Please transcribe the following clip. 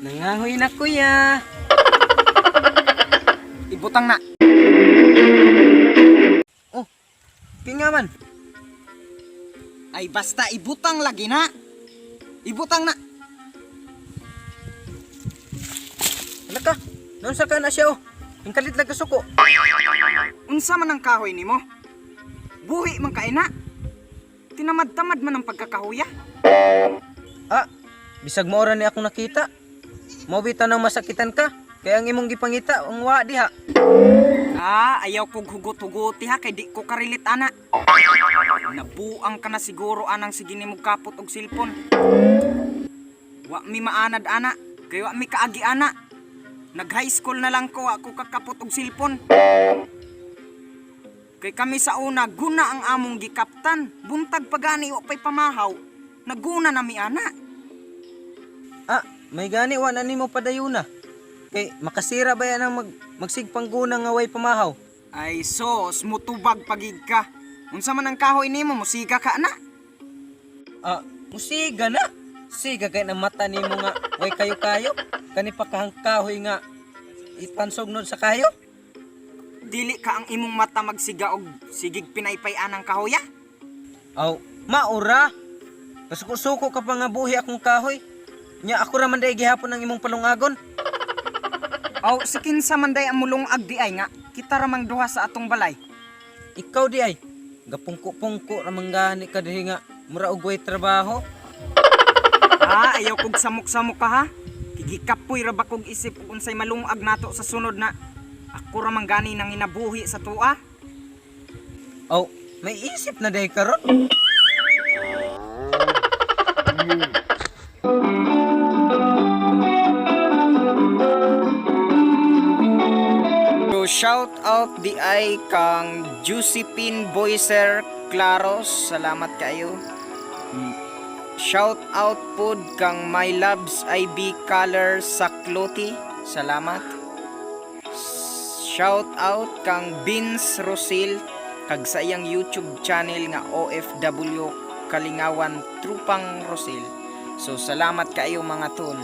Nangangoy na kuya. Ibutang na. Oh, kingaman. Ay basta ibutang lagi na. Ibutang na. Hala ka, noon sa ka na siya oh. Ingkalit lang kasuko. Unsa man ang kahoy nimo? Buhi man ka ina. Tinamad-tamad man ang pagkakahuya. Ah, bisag maora ni akong nakita. Mobita nang masakitan ka. Kaya ang imong gipangita, ang wa diha. Ah, ayaw kong hugot-huguti ha, kay di ko karilit ana. Nabuang ka na siguro anang sige ni mo kapot og silpon. Wa mi maanad ana, kay wa mi kaagi ana. Nag-high school na lang ko, ako kakapot og silpon. Kay kami sa una, guna ang among gikaptan. Buntag pagani o pa'y pamahaw. Naguna na mi ana. Ah, may gani wa na nimo padayuna. Kay makasira ba yan ang magsigpangguna nga way pamahaw? Ay sos, mutubag pagig ka. Unsa man ang kahoy nimo, musiga ka na. Ah, musiga na? Siga kay na mata nimo nga way kayo-kayo. Kani pa kahang kahoy nga itansog nun sa kayo? Dili ka ang imong mata magsiga og sigig pinaypayan ang kahoya? Aw, maura. Pasuko-suko ka pa nga buhi akong kahoy. Nya ako ra man day gihapon ang imong palungagon. Aw, si kinsa man day ang mulungag di ay nga kita ra mang duha sa atong balay. Ikaw di ay gapungko-pungko ra man gani ka dihi nga mura og way trabaho. Ah, ayaw kog samok-samok ka ha. Gikapoy ra ba kog isip kung unsay malungag nato sa sunod na ako ra man gani nang inabuhi sa tuwa. Oh, may isip na day karon. So shout out di ay kang Josephine Boyser Claros, salamat kayo. Shout out pod kang My Loves IB Color Sakloti. Salamat. Shout out kang Vince Rosil kag sa iyang YouTube channel nga OFW Kalingawan Trupang Rosil. So salamat kayo mga tol.